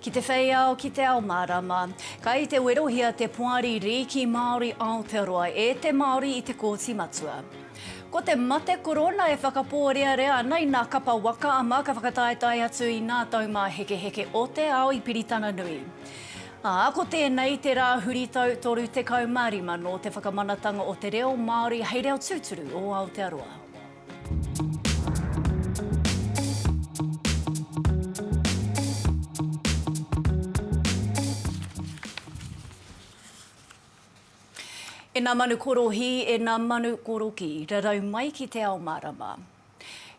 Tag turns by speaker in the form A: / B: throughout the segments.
A: Ki te whei ao ki Te Ao Mārama, kai te werohia te Poari Rīki Māori Aotearoa e te Māori i te Kōti Matua. Ko te mate korona e whakapōrearea nei nā kapa waka ama ka whakataetae atu i nā taumāhekeheke o te ao i Piritana Nui. Ko tēnei te rā huri toru te kaumārima no te whakamanatanga o te reo Māori hei reo tūturu o Aotearoa. E nā manu korohi, e nā manu koroki, rarau mai ki Te Ao Mārama.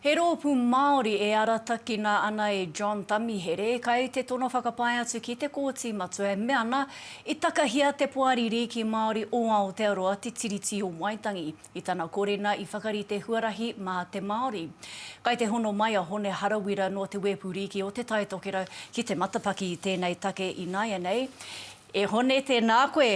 A: He rōpū Māori e arataki nā ana e John Tamihere, kai te tono whakapai atu ki te Kōti Matua, me ana i takahia te Poari Rīki Māori o Aotearoa te tiriti o Waitangi, i tana korena i whakarite huarahi mā te Māori. Kai te hono mai a hone harawira no te wepu Rīki o te taitokera ki te matapaki i tēnei take i nāia nei. E hone tēnā koe.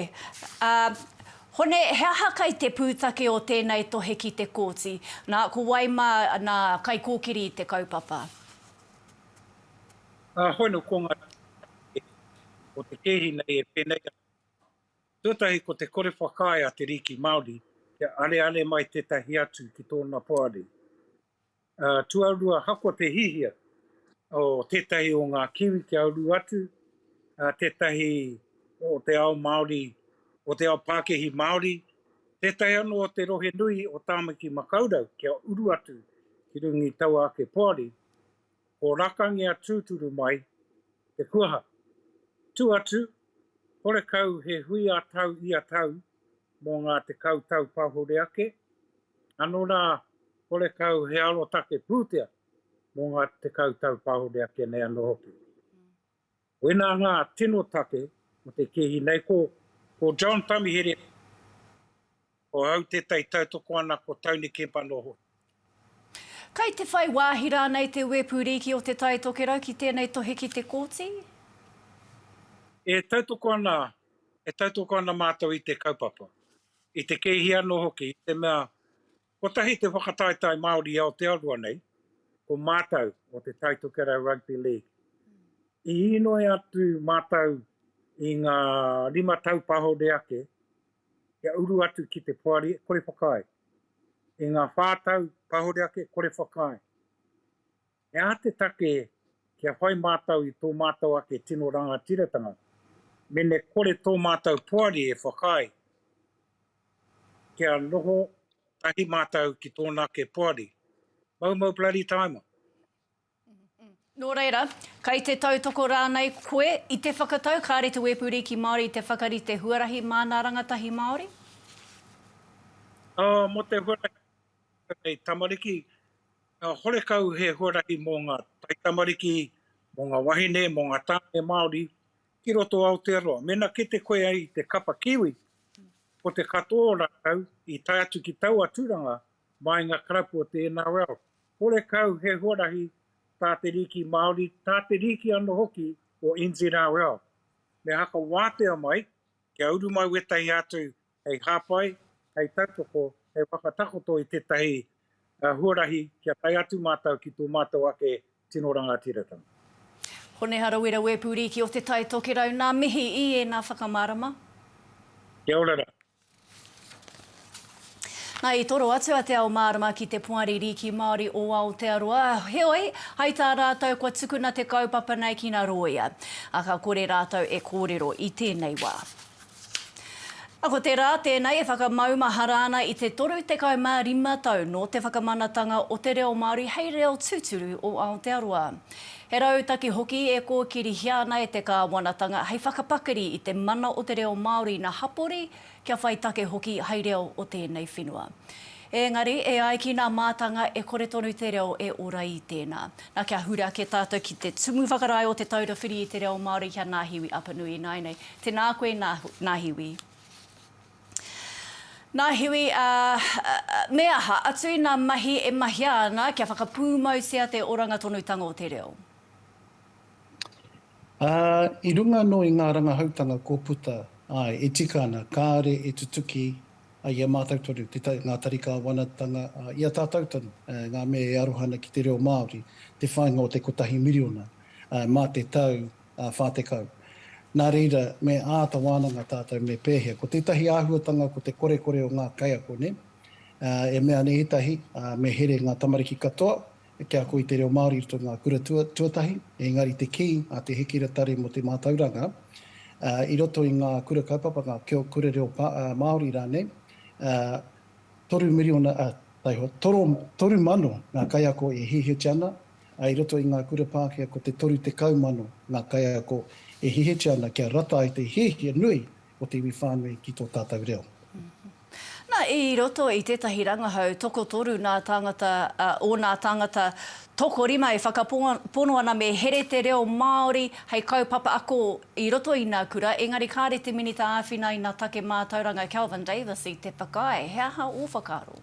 A: Hone, he aha kai te pūtake o tēnei tohe ki te Kōti, nā ko waima nā kai kōkiri i te kaupapa?
B: Hoi no konga o te kehi nei e pēnei. Tūtahi ko te kore whakae a te Rīki Māori, te ale mai tētahi atu ki tōna Poari. Tuarua hako te hihia o tētahi o ngā kiwi ki auru atu, tētahi o te ao Māori, o te ao Pākehi Māori, tētai anō o te rohe nui o tāmaki makaurau kia uru atu ki rungi taua ake Poari, o rakangi a tūturu mai te kuaha. Tū atu, hore kau he hui a tau i a tau mō ngā te kautau pahore ake, anō nā hore kau he alo take pūtea mō ngā te kautau pahore ake nei anō hoki. Wena ngā tino take mo te kehi nei ko John Tamihere, o au tētai tautoko ana ko tauni kepa noho.
A: Kai te whai wāhira nei te wepu Rīki o te taitokera ki tēnei tohe ki te Kōti?
B: E tautoko ana mātou i te kaupapa. I te kehi anō hoki, i te mea, ko tahi te whakataetae Māori i Aotearoa nei, ko mātou o te taitokera Rugby League. I inoe atu mātou i ngā 5 tau pahore ake, kia uru atu ki te Poari, kore whakae. I ngā 4 tau pahore ake, kore whakae. E a te take kia whai mātau i tō mātau ake tino ranga tiratanga, mene kore tō mātau Poari e whakae, kia noho tahi mātau ki tōna ke Poari. Mau bloody timer.
A: Nō reira, kai te tautoko rānei koe, i te whakatau, kāre te wepu Rīki Māori i te whakarite huarahi mā nā rangatahi Māori?
B: Mo te huarahi tamariki, hore kau he huarahi mō ngā taitamariki, mō ngā wahine, mō ngā tāne Māori, ki roto Aotearoa. Mena ki te koe ai te kapa kiwi, ko te katoa rākau, i tai atu ki taua tūranga, mai ngā karapu o te NRL. Hore kau he huarahi, tā te Rīki Māori, tā te Rīki anō hoki o NZRL. Me haka wātea mai, kia uru mai wetahi atu hei hāpai, hei tautoko, hei whakatakoto i tētahi huarahi kia tai atu mātau ki tō mātau ake tino ranga tiratanga.
A: Hone harawira wepu Rīki o te taitokerau, nā mihi i e nā whakamārama?
B: Kia ora rā.
A: Nā i toro atu a Te Ao Mārama ki te Poari Rīki Māori o Aotearoa. Heoi, hai tā rātou kua tukuna te kaupapa nei ki nā roia. Aka kore rātou e kōrero i tēnei wā. Ako te rā tēnei e whakamaumaharana i te toru te kaumārima tau no te whakamanatanga o te reo Māori hei reo tūturu o Aotearoa. He rautaki hoki e kōkiri hiana e te kāwanatanga hei whakapakari i te mana o te reo Māori na hapori kia whai take hoki hei reo o tēnei whenua. Engari, e ai ki nā mātanga e kore tonu te reo e ora i tēnā. Nā kia hura ke tātou ki te tumu whakarai o te taurawhiri i te reo Māori kia nāhiwi apanui nai nei. Tēnā koe nāhiwi. Nāhiwi, me aha, atu i nā mahi e mahi ana kia whakapūmau sia te oranga tonutanga o te reo?
C: I runga no i ngā rangahautanga kōputa, e tika ana, kāre e tutuki, ia mātautonu, ngā tarika kāwanatanga, ia tātautonu, ngā me e arohana ki te reo Māori, te whāinga o te kotahi miriona, mā te tau whātekau. Nā reira, me āta wānanga tātou me pēhea. Ko tētahi āhuatanga, ko te kore o ngā kaiako, ne? E mea ne etahi, me here ngā tamariki katoa, kia koe te reo Māori i ngā kura tuatahi, engari te ki, a te hekira tari mo te mātauranga, i roto i ngā kura kaupapa, ngā kura reo Māori rāne, 3 mano ngā kaiako e hiheti ana, i roto i ngā kura Pākehā ko te 30 mano ngā kaiako e hiheti ana kia rata ai te hihia nui o te iwi whānui ki tō tātou reo.
A: Nā, i roto i tētahi rangahau, toko toru nā tangata, o nā tangata toko rima e whakapono ana me here te reo Māori, hei kaupapa ako i roto i nā kura, engari kāre te minita āwhina i nā take mātauranga Kelvin Davis i te whakai, hea ha o whakaro?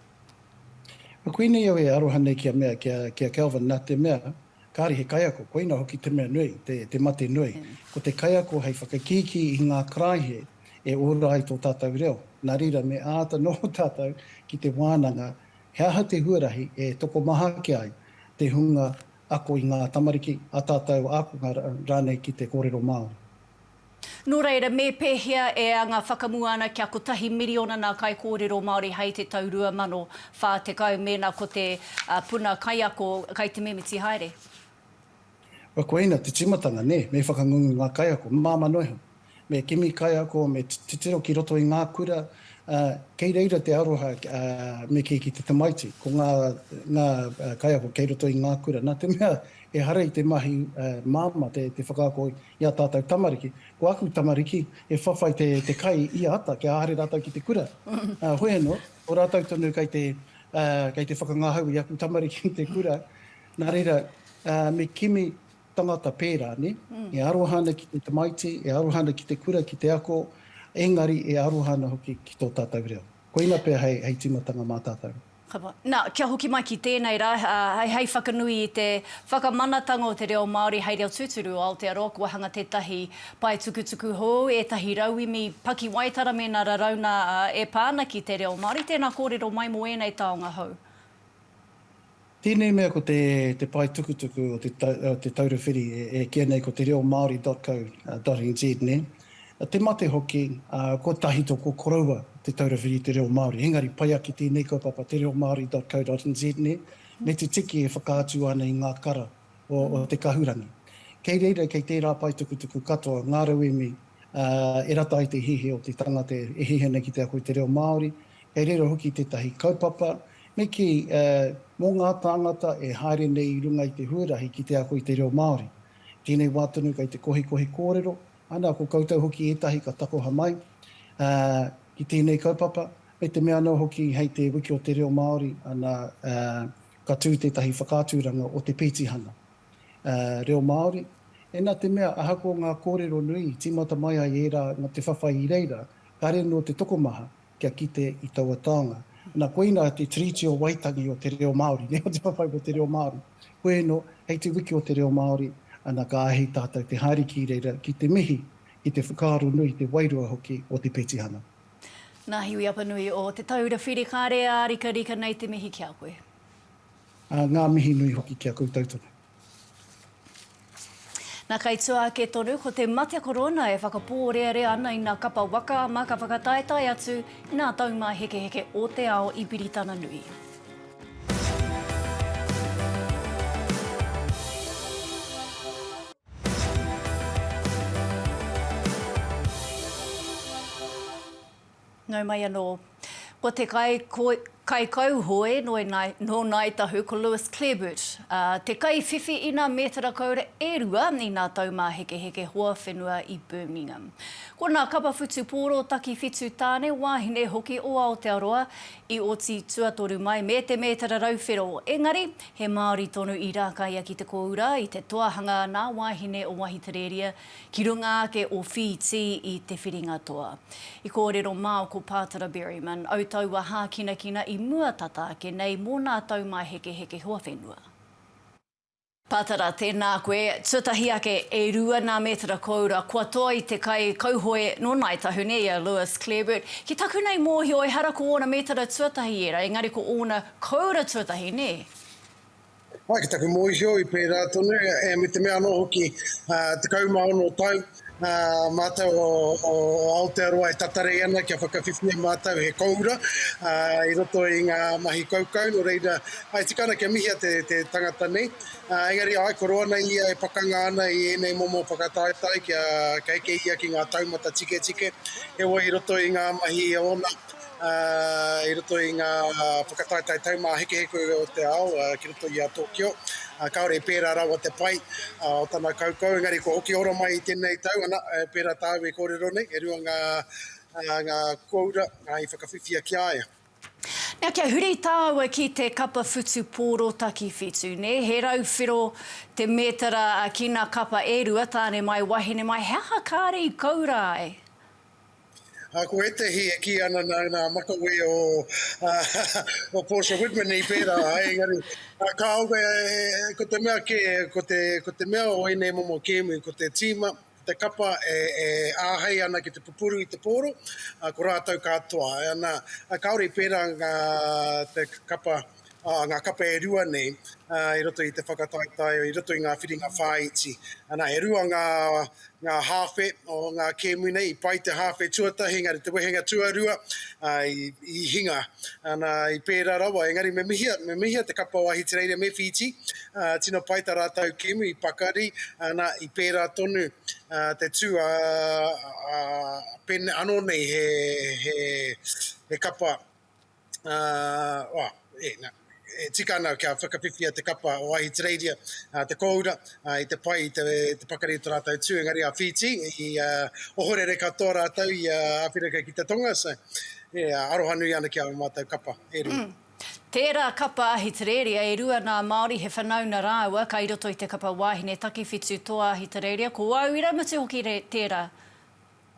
C: Koine iau e arohane kia mea, kia Kelvin, nā te mea, kāri he kaiako, koina hoki te mea nui, te mate nui. Ko te kaiako hei whakakiki i ngā kraihe e ora ai tō tātou reo. Nā reira me āta no tātou ki te wānanga, he aha te huarahi e toko maha ki ai te hunga ako i ngā tamariki a tātou ākunga rānei ki te kōrero Māori.
A: Nō reira, me pēhea e anga whakamuana kia ko 1 miriona nā kai kōrero Māori hei te taurua mano whātekau mena ko te puna kaiako kai te memiti haere.
C: Wa koina te timatanga ne, me whakangungu ngā kaiako, māma noiho. Me kimi kaiako, me titiro ki roto i ngā kura, kei reira te aroha me ki te tamaiti, ko ngā kaiako kei roto i ngā kura. Nā te mea e harei te mahi māma te whakaako i a tātou tamariki. Ko aku tamariki e whawhai te kai i ata, kia ahare rātou ki te kura. Hoi no, o rātou tonu kei te whakangahau i aku tamariki te kura. Nā reira, me kimi tangata pērā, ne? E arohana ki te tamaiti, e arohana ki te kura, ki te ako, engari e arohana hoki ki tō tātou reo. Koina pēr hei timatanga mā tātou.
A: Kapa. Nā, kia hoki mai ki tēnei rā, hei whakanui i te whakamanatanga o te reo Māori hei reo tūturu o Aotearoa, kua hanga tētahi pai tukutuku hou, e tahi rauimi paki waitara me nā rarauna e pāna ki te reo Māori, tēnā kōrero mai mo enei taonga hou.
C: Tēnei mea ko te pai tukutuku o te taurewhiri e kia nei ko te reo Māori.co.nz, ne? Te mate hoki, ko tahi tō koraua te taurewhiri te reo Māori. Engari pai aki tēnei kaupapa te reo Māori.co.nz, ne? Me te tiki e whakaatu ana i ngā kara o te kahurangi. Kei reira, kei tērā pai tukutuku katoa, ngā rauemi e rata ai te hihe o te tangata e hihe nei ki te ako i te reo Māori. Kei reira hoki tētahi kaupapa, me ki mō ngā tāngata e haere nei i runga i te huarahi ki te ako i te reo Māori. Tēnei wātunu kai te kohi kōrero, ana ko koutou hoki etahi ka takoha mai, ki tēnei kaupapa, me te mea no hoki hei te wiki o te reo Māori, ana ka tū tētahi whakāturanga o te pētihana. Reo Māori, e nā te mea ahako ngā kōrero nui, tīmata mai ai era ngā te whawhai i reira, kare no te tokomaha kia kite i taua taonga. Nā koina te triti o waitangi o te reo Māori, ne o te whawhai o te reo Māori. Koe no, hei te wiki o te reo Māori, ana ka ahi tātou te haeriki reira ki te mihi, ki te whakaaro nui, te wairua hoki o te petihana.
A: Nā hiwi apa nui o te taura whiri kāre a rika nei te mihi kia koe.
C: Ngā mihi nui hoki kia koutou tonu.
A: Nā kaitua ke tonu, ko te mate korona e whakapōrearea ana i nā kapa waka mā ka whakataetae atu i nā taumāhekeheke o Te Ao i Piritana Nui. Nau mai anō, ko te kai kauhoe no nai tahu ko Lewis Clareburt. Te kai whiwhi ina metara kaura e rua i nā taumāhekeheke hoa whenua i Birmingham. Ko nā kapa whutu pōro taki whitu tāne wāhine hoki o Aotearoa i oti tuatoru mai me te metara rauwhero. Engari, he Māori tonu i rākaia ki te koura i te toahanga nā wāhine o wahitareria ki runga ake o whiti i te whiringa toa. I kōrero māo ko Pātara Berryman, au taua hākinakina i muatata ke nei mō nā taumāhekeheke hoa whenua. Pātara, tēnā koe, tuatahi ake e rua nā metara koura, kua toa i te kai kauhoe no nai tahu ne ia Lewis Clareburt. Ki taku nei mōhi o e hara ko ona metara tuatahi era, engari ko ona koura tuatahi ne?
D: Ai, ki taku moi hio I pērā tonu, me te mea anō hoki te kaumaono tau, mātou o Aotearoa tatare ana kia whakawhiwhia mātou he koura, I roto I ngā mahi kaukau, no reira, ai tikana kia mihia te tangata nei. Engari ai koro ana ia pakanga ana I enei momo whakataetae kia eke ia ki ngā taumata tike, he wai I roto I ngā mahi ona, I roto I ngā whakataetae taumāhekeheke o Te Ao, ki roto I a Tokyo. Kaore pērā rawa te pai o tana kaukau, engari ko hoki ora mai I tēnei tau, ana pērā tāu e kōrero nei, e rua ngā koura I whakawhiwhia ki aia.
A: Nā kia huri tāua ki te kapa whutu pōro taki whitu, ne? He rau whiro te metara ki ngā kapa e rua tāne mai wahine mai, hea kāre I kaura ai?
D: Ko e te hi e ki ana nā makawe o Portia Whitman I pērā, engari, ka auga ko te mea ko te mea o enei momo kēmu, ko te tīma, te kapa e āhei ana ki te pupuru I te pōro, ko rātou katoa. Ana, kaore I pērā te kapa, ngā kapa e rua nei, I roto I te whakataetae, I roto I ngā whiringa whāiti. Ana, e rua ngā hawhe o ngā kēmu nei, I pai te hawhe tuatahi, engari te wehenga tuarua, I hinga. Ana, I pērā rawa, engari me mihia te kapa o Aotearoa me Fiji, tino pai tā rātou kēmu I pakari, ana, I pērā tonu te tū pene anō nei he kapa, tika ana kia whakawhiwhia te kapa o Aotearoa, te koura, I te pai, te pakari o rātou tū, engari a Fiji, I ohorere katoa rātou I Awhirika ki te tonga, so aroha nui ana kia mātou kapa, e rua.
A: Tērā kapa Aotearoa e rua nā Māori he whanauna rāua, ka I roto I te kapa wāhine taki whitu toa Aotearoa, ko au I ramutu hoki tērā?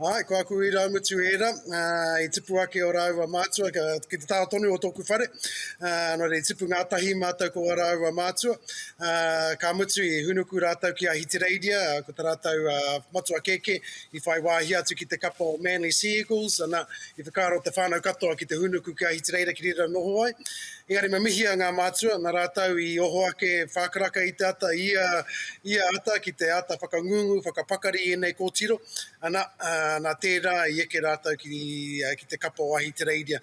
D: Ai, ko aku I raumutu era, I tipu ake o rāua Mātua, ki te tāo tonu o tōku whare, no rei tipu ngā tahi mātou ko rāua Mātua, ka mutu I hunuku rātou ki Aotearoa, ko te rātou Matua keke, I whai wāhi atu ki te kapa o Manly Sea Eagles, ana I whakaro te whānau katoa ki te hunuku ki Aotearoa ki rira noho ai. Engari me mihia ngā Mātua, nā rātou I oho ake whākaraka I te ata, ia ata ki te ata whakangungu, whakapakari enei kōtiro, ana, nā tērā I eke rātou ki te kapa o Aotearoa.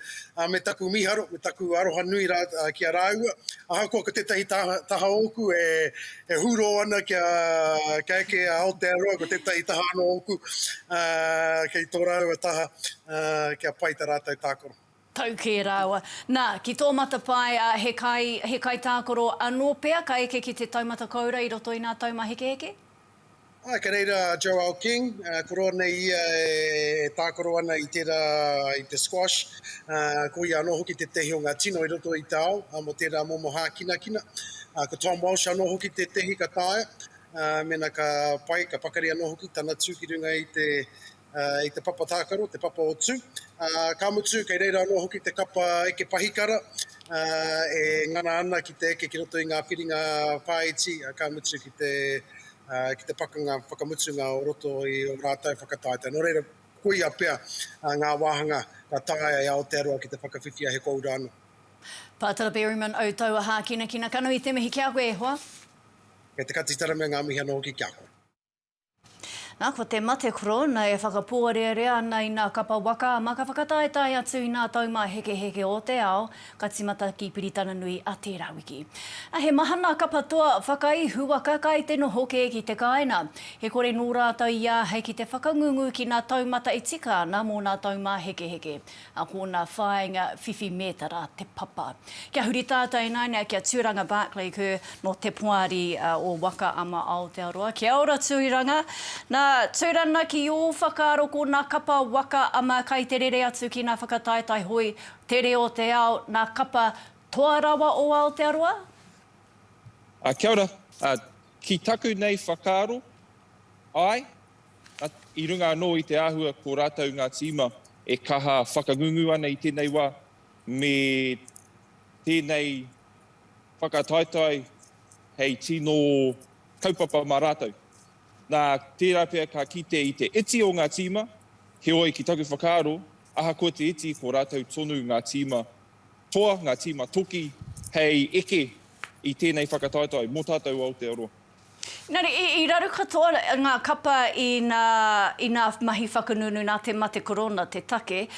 D: Me taku miharo, me taku aroha nui ki a rāua. Ahakoa ko tētahi taha oku e huro ana kia eke a Aotearoa, ko tētahi taha anō oku kei tō rāua taha kia pai tā rātou tākoro.
A: Tau ke rāua. Nā, ki tō matapai, he kai tākoro anō pea, ka eke ki te taumata kaura I roto I nā taumāhekeheke?
D: Ai, ka reira Joel King, koroa nei ia e tākoro ana I te squash, ko ia anō hoki te tehi o ngā tino I roto I te ao, mo tērā momo hākina, ko Tom Walsh anō hoki te tehi ka tāia, mena ka pai, ka pakari anō hoki, tana tūkirunga I te papa tākaro, te papa o tū. Ka mutu, kei reira anō hoki te kapa eke pahikara, e ngana ana ki te eke ki roto I ngā whiringa whāiti, ka mutu ki te pakanga whakamutunga o roto I o rātou whakataetae. No reira, kuia pea ngā wāhanga ka tāia I Aotearoa ki te whakawhiwhia he koura anu.
A: Pātara Berryman o taua hākina kina kanu I te mihi kia koe e hoa?
D: Kei te katitara mea ngā mihi anō hoki kia koe.
A: Nā, ko te mate korona e whakapōrearea ana I nā kapa waka, ma ka whakataetae atu I nā taumāhekeheke o Te Ao, ka timata ki Piritana Nui a tērā wiki. He mahana kapa toa whakaihu waka kai tēno hoke ki te kāina. He kore nō rātou ia hei ki te whakangungu ki nā taumata I tika ana mō nā taumāhekeheke. Ko nā whāinga whiwhi mētara te papa. Kia huri tātai nāina kia tūranga Barclay Kerr no te Poari o waka ama Aotearoa. Kia ora tūranga. Nā tūrana ki o whakaaro ko nā kapa waka ama kai te rere atu ki nā whakataetae hoi te reo Te Ao, nā kapa toa rawa o Aotearoa?
E: Kia ora, ki taku nei whakaaro, ai, I runga anō I te āhua ko rātou ngā tīma e kaha whakangungu ana I tēnei wā me tēnei whakataetae hei tino kaupapa mā rātou. Nā tērā pia ka kite I te iti o ngā tīma, he oi ki taku whakaaro, aha ko te iti ko rātou tonu ngā tīma toa, ngā tīma toki, hei eke i tēnei whakataetae, mō tātou Aotearoa.
A: Nari, i raru katoa ngā kapa i ngā mahi whakanunu nā te mate korona, te take.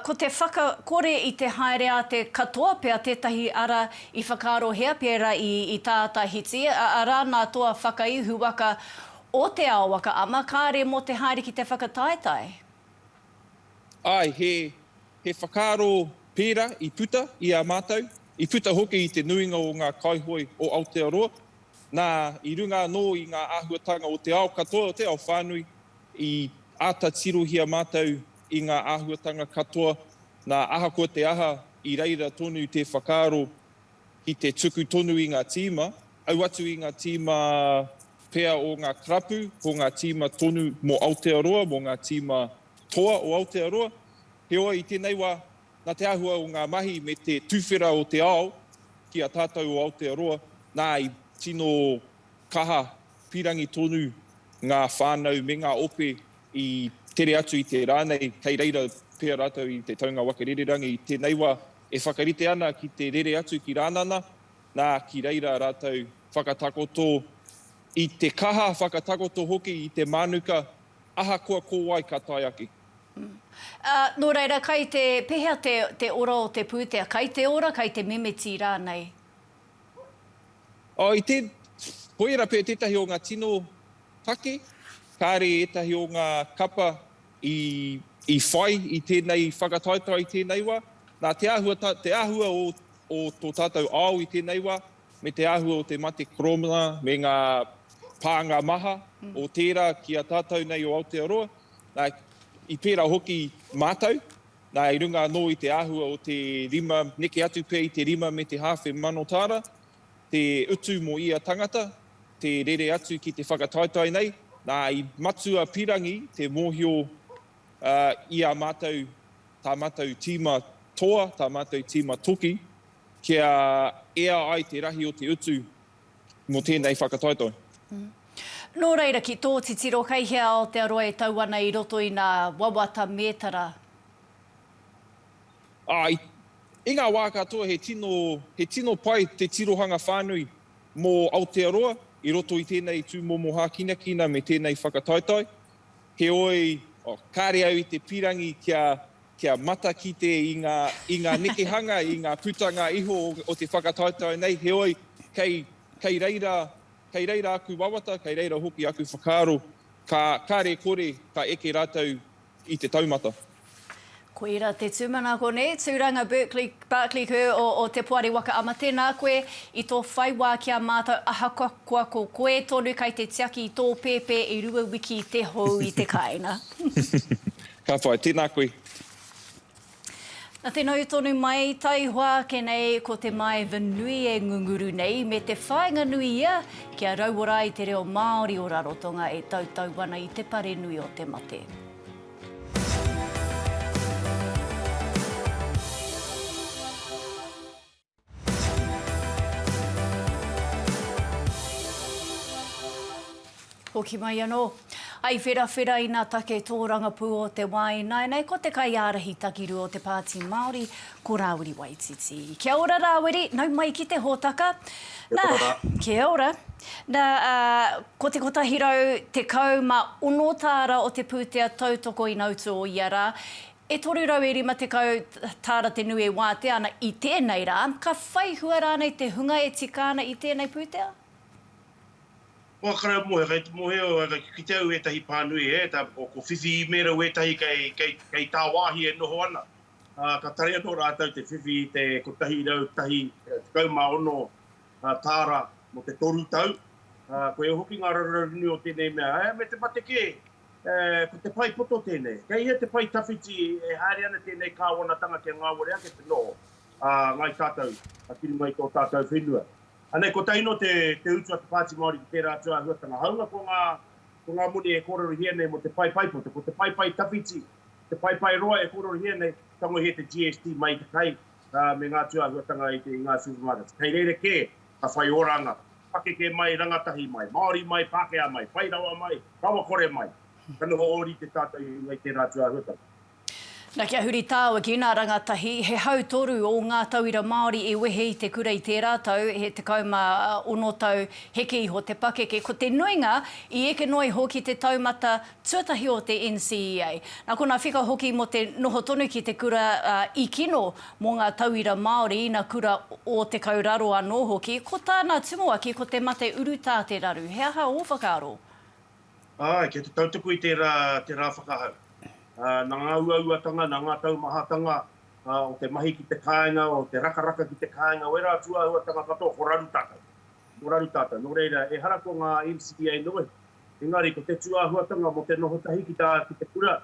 A: Ko te whakakore i te haere a te katoa pia tētahi ara i whakarohea pēra i tāta hiti. Ara nā toa whakaihu waka o te ao waka ama, kāre mō te haere ki te whakataetae?
E: Ai, he whakaro pēra i puta i a mātou. I puta hoki i te nuinga o ngā kaihoi o Aotearoa. Nā, i runga nō i ngā āhuatanga o te ao katoa, o te ao whānui, i āta tirohia mātou i ngā āhuatanga katoa, nā aha ko te aha i reira tonu te whakaro ki te tuku tonu i ngā tīma, au atu i ngā tīma pea o ngā krapu, ko ngā tīma tonu mō Aotearoa, mō ngā tīma toa o Aotearoa. Heoi i tēnei wā, nā te ahua o ngā mahi me te tuwhera o te ao ki a tātou o Aotearoa, nā i tino kaha pirangi tonu ngā whānau me ngā ope i tere atu i te rānei, kei reira pēr rātou i te taunga wakarererangi i tēnei wā e whakarite ana ki te rere atu ki rānana, nā ki reira rātou whakatakoto i te kaha whakatakoto hoki i te mānuka, aha kua kōwai ka tai ake.
A: Nō reira, kai te pehea te ora o te pūtea, kai te ora, kai te memeti rānei?
E: I te poera pē tētahi o ngā tino take, kāre etahi o ngā kapa i whai i tēnei whakataetae i tēnei wā. Nā te āhua o tō tātou ao i tēnei wā, me te āhua o te mate korona, me ngā pānga maha o tērā ki a tātou nei o Aotearoa. Nā, i pērā hoki mātou, nā i runga nō i te āhua o te rima, neke atu pē i te rima me te hawhe manotāra, te utu mō ia tangata, te rere atu ki te whakataetae nei, nā i matua pirangi te mōhio i a mātou, tā mātou tīma toa, tā mātou tīma toki, kia ea ai te rahi o te utu mō tēnei whakataetae.
A: Nō reira ki tō titiro, kai hea Aotearoa e tau ana i roto i ngā wawata mētara?
E: I ngā wā katoa he tino pai te tirohanga whānui mō Aotearoa, i roto i tēnei tūmomoha kina me tēnei whakataetae. He oi, kāre au i te pirangi kia mata ki te i ngā nekehanga, i ngā putanga iho o te whakataetae nei. He oi, kei reira aku wawata, kei reira hoki aku whakaro, kāre kore, ka eke rātou i te taumata.
A: Ko ira te tūmana kone, tūranga Berkeley o te Poari waka ama tēnā koe i tō whaiwā kia mātou aha kua ko koe tonu kai te tiaki i tō pēpē i rua wiki te hou i te kaina.
E: Ka whai, tēnā koe.
A: Nā te nau tonu mai, taihua ke nei ko te mai nui e ngunguru nei me te whainga nui ia kia rauora i te reo Māori o Rarotonga e tautau wana i te pare nui o te mate. Hoki mai anō. Ai whera i ngā take tōranga pū o te wai nei ko te kai ārahi takiru o te pāti Māori, ko Rāwiri Waititi. Kia ora Rāwiri, nau mai ki te hōtaka. Kia ora. Ko te kotahirau te kauma unotāra o te pūtea tautoko i nautu o Iara. E toru rau e rima te kau tāra te nui e wāte ana i tēnei rā. Ka whai hua rānei te hunga e tikāna i tēnei pūtea?
F: Wakara moe, kai te mohe o ki te au e tahi pānui tā ko whiwhi i mera o e tahi kei tā wāhi e noho ana. Ka tare anō rātou te whiwhi te ko tahi rau tahi kauma ono tāra mo te toru tau. Ko e hoki ngā rararini o tēnei mea, me te mate ke, ko te pai poto tēnei. Kei ia te pai tawhiti e haere ana tēnei kāwanatanga kia ngā wore ake te noho. Ngai tātou, a kiri mai tō tātou whenua. Anei, ko taino te utu a te pāti Māori ki tērā atua huatanga haunga ko ngā muni e kororihia nei mo te pai poto, ko te pai tawhiti, te pai roa e kororihia nei, tango he te GST mai te kai me ngā atua huatanga i ngā supermarkets. Kei reire ke, ka whai oranga, pakeke mai, rangatahi mai, Māori mai, Pākehā mai, whairawa mai, rawakore mai. Kanoho ori te tātou i tērā atua huatanga.
A: Nā kia huri tāua ki nā rangatahi, he hautoru o ngā tauira Māori e wehe i te kura i te rātau, he te kauma ono tau heke iho te pakeke. Ko te nuinga i eke noi hoki te taumata tuatahi o te NCEA. Nā kona whika hoki mo te noho tonu ki te kura i kino mo ngā tauira Māori i nā kura o te kauraro anō hoki. Ko tāna timoaki ko te mate uru tā te raru. He aha o whakaaro?
F: Kia te tautuku i te rā whakahau. Nā ngā uauatanga, nā ngā taumāhekeheke, o te mahi ki te kāinga, o te rakaraka ki te kāinga, wera atua uatanga katoa, ko raru tātou. Ko raru tātou. Nō reira, e harako ngā NCEA Nui. Engari, ko te tuahuatanga mo te noho tahi ki te kura.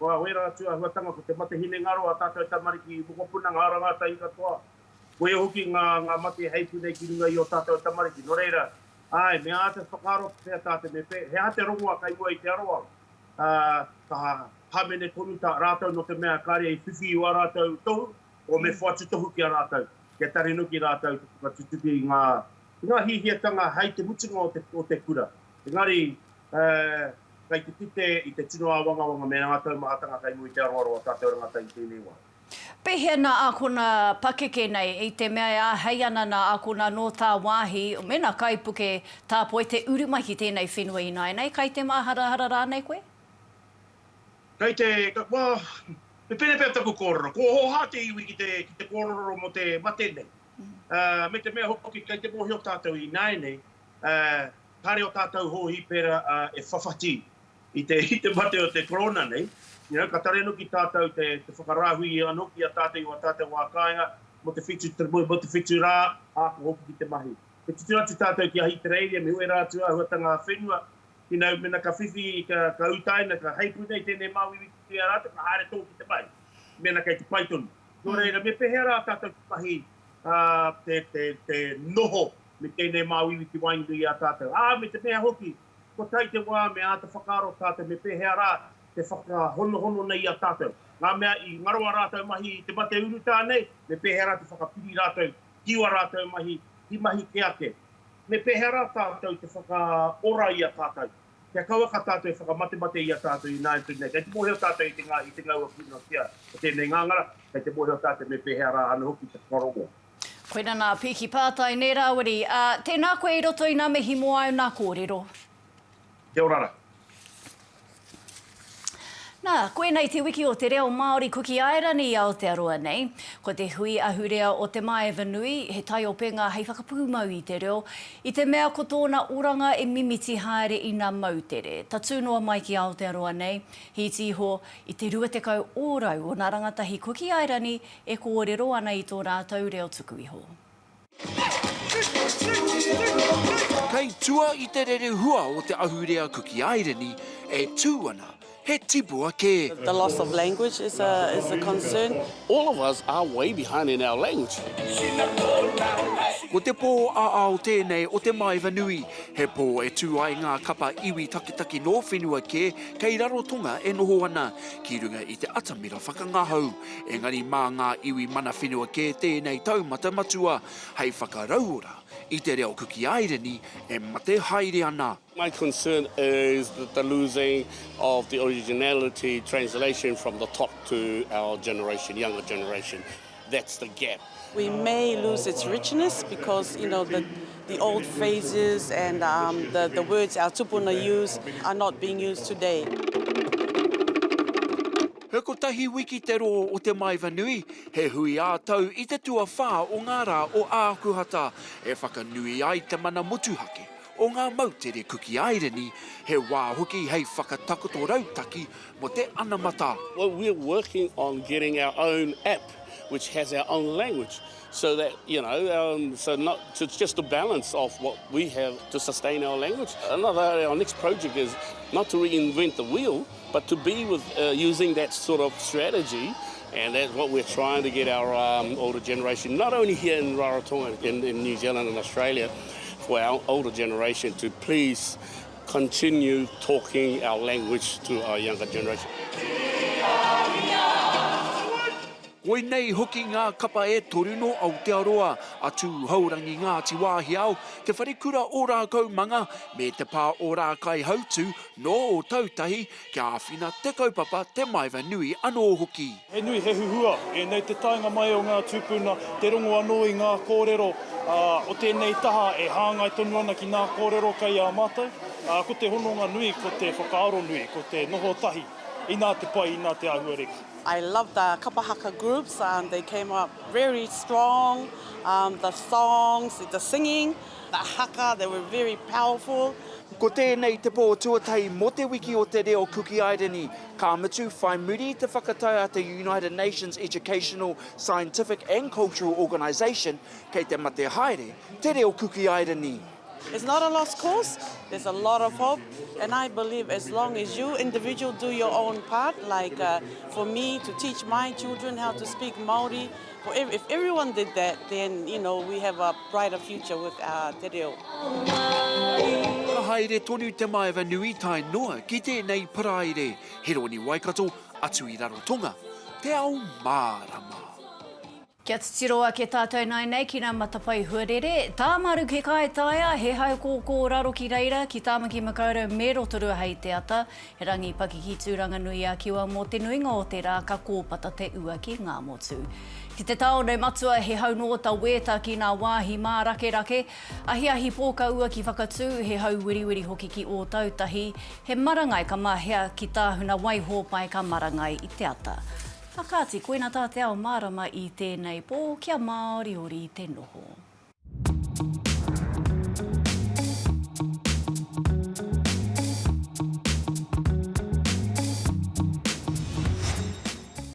F: Ko wera tuahuatanga ko te mate hine ngaro a tātou tamariki i mokopuna ngā rangatahi katoa. Ko e hoki ngā mate heipu nei ki runga i o tātou tamariki. Nō reira, mea te whakaro te tātou me pe. He ate rongoa kai ua i te aroa. Ka hamene tonu tā rātou no te mea kāre i whiwhi o rātou tohu, o me whatu tohu ki a rātou. Kia tarinu ki rātou ka tutuki ngā hihiatanga hei te mutunga o te kura. Engari, kai te tite i te tino a wanga me ngā taumāhekeheke kai mui te aroaroa tātou rangata i tēnei wā.
A: Pehea nā ākona pakeke nei i te mea hei ana nā ākona no tā wāhi, me nā kaipuke tāpo e te urumahi tēnei whenua i nai nei, kai te māharahara rānei koe?
F: Kei te, me pene pēr taku korona, ko hoha te iwi ki te kororo mo te mate nei. Me te mea hoki, kei te mohi o tātou i nai nei, kāre o tātou hohi pēra e whawhati i te mate o te korona nei. Ka tarenu ki tātou te whakarahui i anoki a tātou wā kāinga, mo te whitu rā, āko hoki ki te mahi. Te tutu atu tātou ki a Hitereiria, me ue rātua huatanga whenua, ki nau mena ka whiwhi, ka utaina, ka heipu nei tēnei māwiwi ki te arata, ka haere tō ki te mai. Mena kei te paitonu. Nō reira, me pehera tātou ki mahi te noho me tēnei māwiwi ki waingu i a tātou. Me te mea hoki, ko tai te wā me a te whakaro tātou, me pehera te whakahono nei a tātou. Ngā mea i ngaroa rātou mahi i te mate uru tā nei, me pehera te whakapiri rātou, kiwa rātou mahi, ki mahi ke ake. Me pehera tātou te whakaora i a tātou. Kia kauaka tātou e whakamate-mate i a tātou i nāi tūnei. Kei te mohe o tātou i te ngau a kino kia. O tēnei ngangara, kei te mohe o tātou me pehera anu hoki te wharongo.
A: Koina nā piki pātai nē rāwari. Tēnā koe i roto i nā mihi mo au nā kōrero.
F: Kia orara.
A: Nā, koe nei te wiki o te reo Māori kuki airani i Aotearoa nei. Ko te hui ahurea o te Māori Nui, he tai o penga hei whakapūmau i te reo. I te mea ko tōna uranga e mimiti haere i ngā mautere. Ta tūnoa mai ki Aotearoa nei, hi tiho i te 20 ōrau o nā rangatahi kuki airani e kōrero ana i tō rātou reo tuku iho.
G: Kei tua i te rere hua o te ahurea kuki airani e tūana. He tipua ke.
H: The loss of language is a concern.
I: All of us are way behind in our language.
G: Ko te pō a ao tēnei o te Māori Nui, he pō e tū ai ngā kapa iwi takitaki nō whenua ke, kei rarotonga e noho ana, ki runga i te atamira whakangahau. Engari mā ngā iwi mana whenua ke tēnei taumata Matua, hei whakarauora. I te reo kuki aireni e mate haere ana.
I: My concern is the losing of the originality translation from the top to our generation, younger generation. That's the gap.
H: We may lose its richness because, you know, the old phrases and the words our tupuna use are not being used today.
G: He ko tahi wiki te ro o te Māori Nui, he hui ātau i te tua whā o ngā rā o ākuhata e whakanui ai te mana motuhake. O ngā mautere kuki aireni, he wā hoki hei whakatakoto rautaki mo te anamata.
I: Well, we're working on getting our own app, which has our own language, so that, you know, so just a balance of what we have to sustain our language. Our next project is not to reinvent the wheel, but to be with using that sort of strategy, and that's what we're trying to get our older generation, not only here in Rarotonga, in New Zealand and Australia, for our older generation to please continue talking our language to our younger generation.
G: Koe nei hoki ngā kapa e toru no Aotearoa, atu haurangi ngā tiwāhi au, te wharikura o rākau manga, me te pā o rākai hautu, no o tautahi, kia āwhina te kaupapa te maiva nui anō hoki.
J: He nui he huhua, e nei te tainga mai o ngā tūpuna, te rongo anō i ngā kōrero, o tēnei taha e hāngai tonu ana ki ngā kōrero kai a mātou, ko te hononga nui, ko te whakaaro nui, ko te noho tahi, i nā te pai, i nā te ahuareki.
H: I love the kapa haka groups. They came up very strong. The songs, the singing, the haka, they were very powerful.
G: Ko tēnei te pō tuatahi mo te wiki o te reo kuki aireni, ka matu whai muri te whakataetae United Nations Educational, Scientific and Cultural Organisation, kei te mate haere, te reo kuki aireni.
H: It's not a lost cause. There's a lot of hope. And I believe as long as you individual do your own part, like for me to teach my children how to speak Māori, if everyone did that, then, you know, we have a brighter future with te reo.
G: Ka haere tonu te maiva nui tai noa ki tēnei paraire. He roni Waikato, atu i Rarotonga, Te Ao Mārama.
A: Kia titiroa ke tātou nai nei ki nā matapai huarere. Tā maru ke kāetaea, he hau kōkō raro ki reira, ki tāmaki makaurau me rotorua hei te ata. He rangi paki ki tūranga nui a kiwa mō te nuinga o te rā ka kōpata te ua ki ngā motu. Ki te tao nei matua he hau nōta weta ki ngā wāhi mā rake, ahi pōka ua ki whakatū, he hau wiriwiri hoki ki o tautahi, he marangai ka mahea ki tāhuna waihōpai ka marangai i te ata. Whakaati, koina tā Te Ao Mārama i tēnei pō, kia Māori ori i te noho.